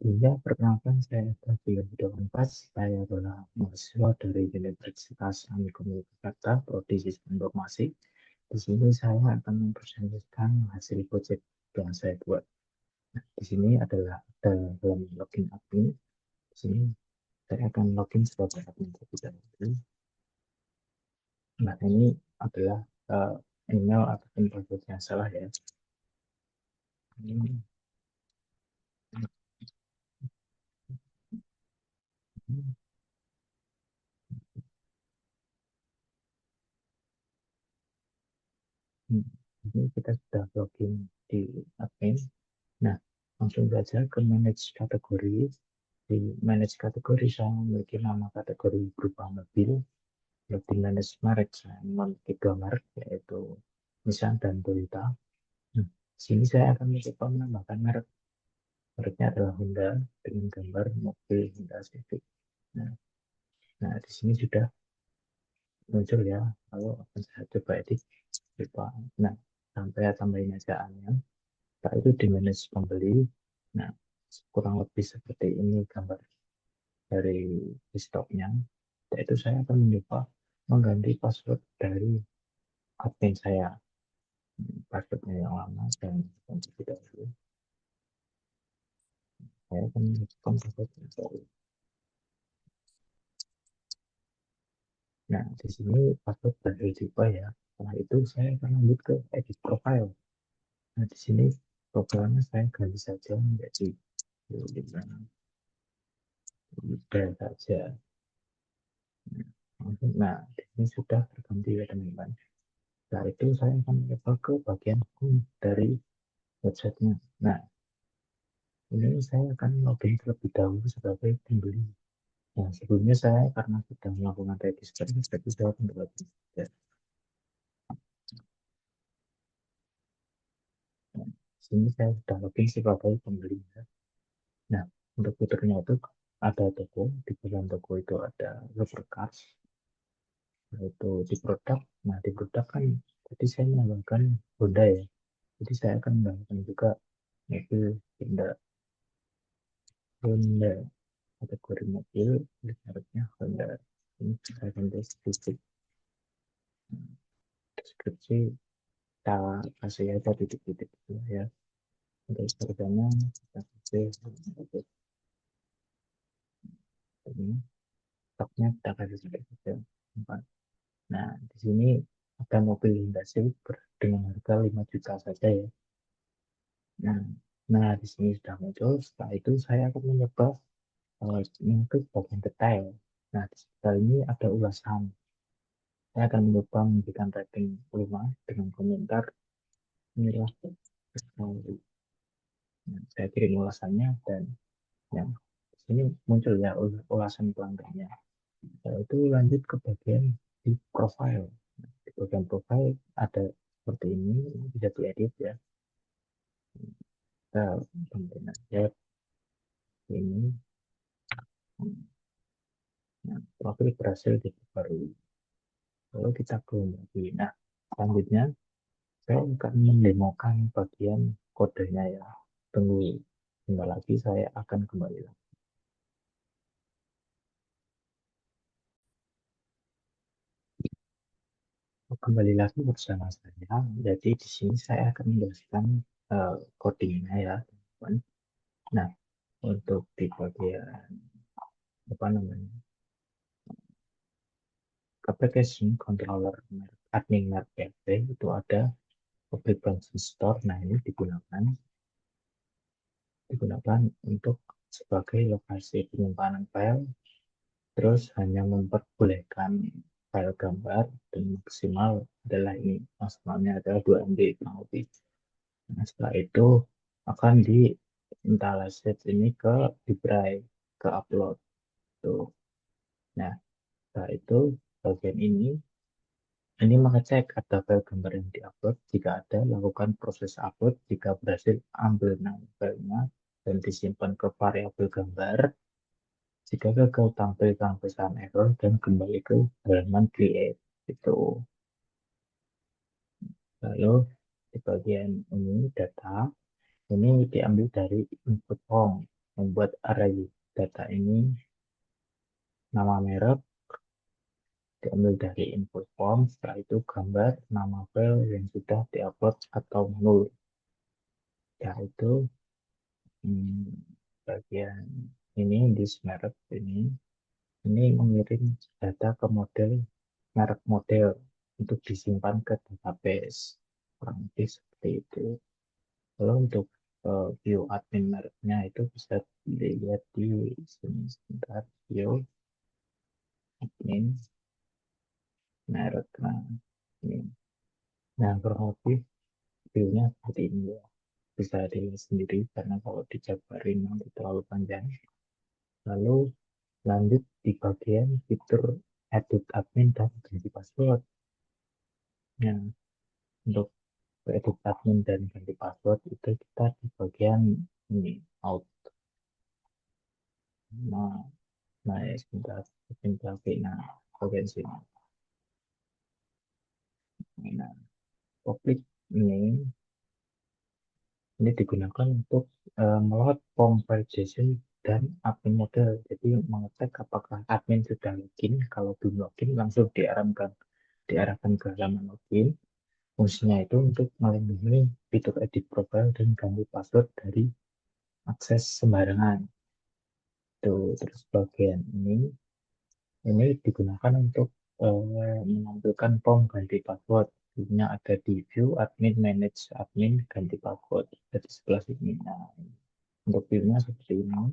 Iya, perkenalkan saya Fadil Pas. Saya adalah mahasiswa dari Universitas Amikom Yogyakarta, Prodi Sistem Informasi. Di sini saya akan mempresentasikan hasil proyek yang saya buat. Nah, di sini adalah dalam login admin. Di sini saya akan login sebagai admin terlebih dahulu. Nah, ini adalah email ataupun password yang salah ya. Ini, ini kita sudah login di admin. Nah, langsung saja ke manage kategori. Di manage kategori saya memiliki nama kategori berupa mobil. Di manage merek saya memiliki dua merek yaitu Nissan dan Toyota. Nah, sini saya akan mencoba menambahkan merek. Mereknya adalah Honda dengan gambar mobil Honda Civic. Nah, nah di sini sudah muncul ya. Lalu akan saya coba edit berupa. Nah, sampai tambahin aja A-nya. Setelah itu di manage pembeli. Nah, kurang lebih seperti ini gambar dari stoknya. Yaitu saya akan mencoba mengganti password dari admin saya. Passwordnya yang lama dan tidak dulu. Saya akan mencoba password yang baru. Nah, di sini password dari juga ya. Setelah itu saya akan lanjut ke edit profile. Nah, di sini profilnya saya ganti saja menjadi udah saja. Nah, di sini sudah terganti ya teman-teman. Setelah itu saya akan mencoba ke bagian home dari websitenya. Nah, ini saya akan login terlebih dahulu sebagai pembeli. Nah, sebelumnya saya karena sudah melakukan register, jadi saya akan berlogin. Nah, sini saya sudah login sebagai pembeli. Nah, untuk fiturnya itu ada toko, di dalam toko itu ada supercars, yaitu di produk. Nah, di produk kan, jadi saya menambahkan Honda ya. Jadi saya akan menambahkan juga mobil Honda, Honda kategori mobil, mereknya Honda. Ini saya akan deskripsi. Deskripsi kita kasih aja titik-titik dulu ya. Untuk harganya kita kasih untuk ini stoknya kita kasih sedikit ya. Nah, di sini ada mobil Honda Civic dengan harga 5 juta saja ya. Nah, nah di sini sudah muncul. Setelah itu saya akan mencoba untuk bagian detail. Nah, di detail ini ada ulasan. Saya akan mencoba memberikan rating 5 dengan komentar inilah teknologi. Nah, saya kirim ulasannya dan yang di sini muncul ya ulasan pelanggannya. Setelah itu lanjut ke bagian di profile. Di bagian profile ada seperti ini bisa diedit ya. Kita tambahin aja ini. Nah, profil berhasil diperbarui. Lalu kita clone lagi. Nah, selanjutnya saya akan mendemokan bagian kodenya ya. Tunggu sebentar lagi saya akan kembali lagi. Kembali lagi bersama saya. Jadi di sini saya akan menjelaskan codingnya ya, teman-teman. Nah, untuk di bagian apa namanya application controller admin RPP itu ada public function store. Nah, ini digunakan untuk sebagai lokasi penyimpanan file, terus hanya memperbolehkan file gambar dan maksimal adalah ini maksimalnya adalah 2 MB kurang lebih. Nah, setelah itu akan diinstalasi ini ke drive, ke upload tuh. Nah, setelah itu bagian ini mengecek ada file gambar yang diupload. Jika ada, lakukan proses upload. Jika berhasil, ambil nama filenya dan disimpan ke variabel gambar. Jika gagal, tampilkan pesan error dan kembali ke halaman create. Itu. Lalu di bagian ini data, ini diambil dari input form. membuat array data ini, nama merek diambil dari input form, setelah itu gambar, nama file yang sudah diupload atau nol. Ya itu hmm, bagian ini di merek ini mengirim data ke model merek model untuk disimpan ke database, kurang lebih seperti itu. Kalau untuk view admin mereknya itu bisa dilihat di sini sebentar, view admin merek. Nah, ini. Nah, kurang lebih view-nya seperti ini ya. Bisa dilihat sendiri karena kalau dijabarin nanti terlalu panjang. Lalu lanjut di bagian fitur edit admin dan ganti password. Nah, untuk edit admin dan ganti password itu kita di bagian ini out. Nah, nah ya sebentar, sebentar, nah bagian sini. Nah, public name ini digunakan untuk meload form validation dan admin model. Jadi mengecek apakah admin sudah login. Kalau belum login langsung diarahkan ke halaman login. Fungsinya itu untuk melindungi fitur edit profile dan ganti password dari akses sembarangan. Tuh, terus bagian ini digunakan untuk menampilkan form ganti password. Ini ada di view admin manage admin ganti password dari sebelah sini. Nah, untuk view-nya seperti ini.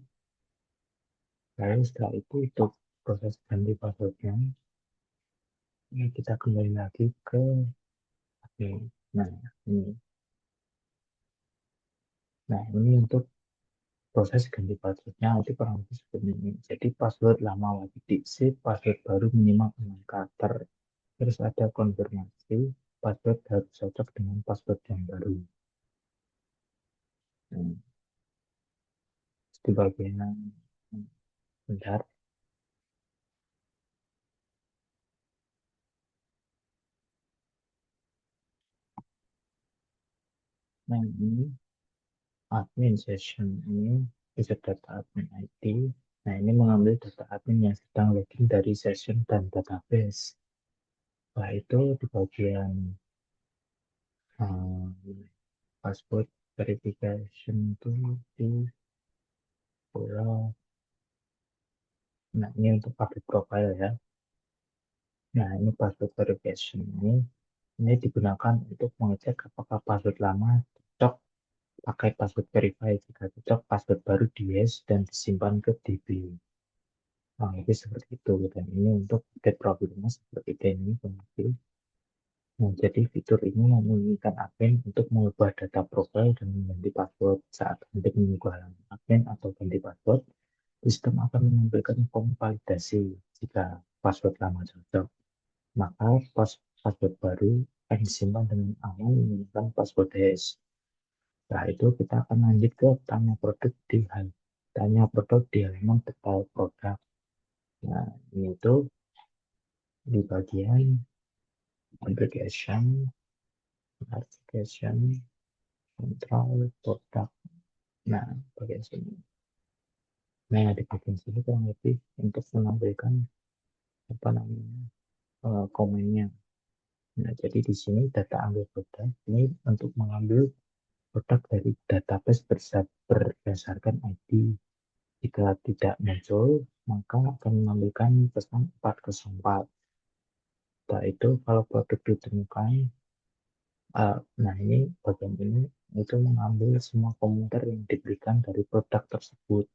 Lalu setelah itu untuk proses ganti passwordnya, ini kita kembali lagi ke admin. Nah, ini. Nah, ini untuk proses ganti passwordnya nanti kurang lebih seperti ini. Jadi password lama wajib diisi, password baru minimal 6 karakter. Terus ada konfirmasi, password harus cocok dengan password yang baru. Nah, di bagian bentar. Nah, ini admin session ini bisa data admin ID. Nah, ini mengambil data admin yang sedang login dari session dan database. Setelah itu di bagian um, password verification itu di pulau. Nah, ini untuk public profile ya. Nah, ini password verification ini digunakan untuk mengecek apakah password lama cocok pakai password verify. Jika cocok, password baru di hash dan disimpan ke DB. Nah, itu seperti itu. Dan ini untuk get profilnya seperti ini. Nah, jadi fitur ini memungkinkan admin untuk mengubah data profil dan mengganti password saat hendak mengubah admin atau ganti password. Sistem akan menampilkan form validasi jika password lama cocok. Maka password baru akan disimpan dengan aman menggunakan password hash. Setelah itu kita akan lanjut ke tanya produk di halaman detail produk. Nah, ini itu di bagian application, control, produk. Nah, bagian sini. Nah, di bagian sini kurang lebih untuk menampilkan apa namanya komennya. Nah, jadi di sini data ambil produk ini untuk mengambil produk dari database berdasarkan ID. Jika tidak muncul, maka akan mengambilkan pesan 404. Setelah itu, kalau produk ditemukan, nah ini bagian ini itu mengambil semua komentar yang diberikan dari produk tersebut.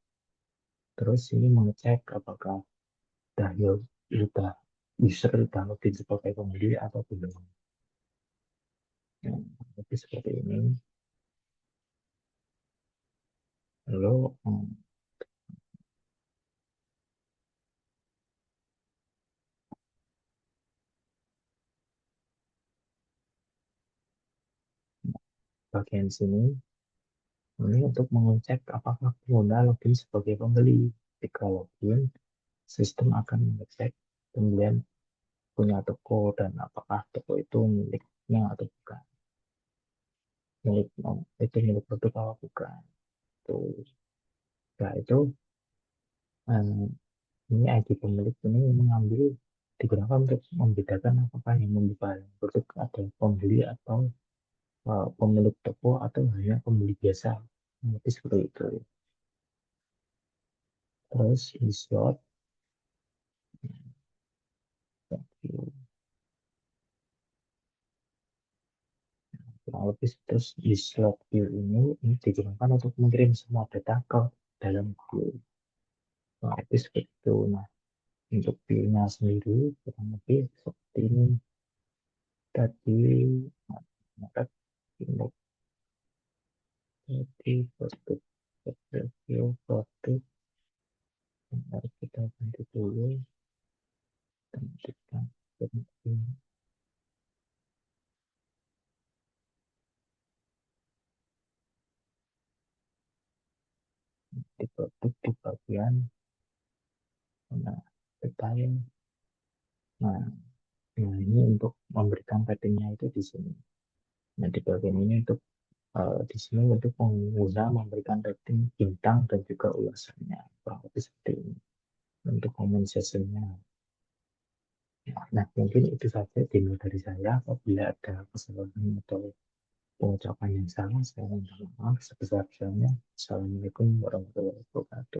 Terus ini mengecek apakah sudah user sudah login sebagai pembeli atau belum. Nah, jadi seperti ini. Lalu bagian sini ini untuk mengecek apakah pengguna login sebagai pembeli. Jika login, sistem akan mengecek pembelian punya toko dan apakah toko itu miliknya atau bukan. Milik itu milik produk atau bukan. Tuh. Setelah itu eh, ini ID pemilik ini mengambil digunakan untuk membedakan apakah yang membuka produk ada pembeli atau pemilik toko atau hanya pembeli biasa. Nanti seperti itu. Terus di slot kurang lebih terus di slot view ini digunakan untuk mengirim semua data ke dalam view. Kurang lebih seperti itu. Nah, untuk view-nya sendiri kurang lebih seperti ini. Tadi maka untuk jadi produk view produk mari kita ganti dulu tentukan di produk di bagian nah, detail. Nah, nah, ini untuk memberikan ratingnya itu di sini. Nah, di bagian ini untuk di sini untuk pengguna memberikan rating bintang dan juga ulasannya. Kurang lebih seperti ini untuk comment section-nya. Nah, mungkin itu saja demo dari saya. Apabila ada kesalahan atau pengucapan yang salah, saya minta maaf sebesar-besarnya. Assalamualaikum warahmatullahi wabarakatuh.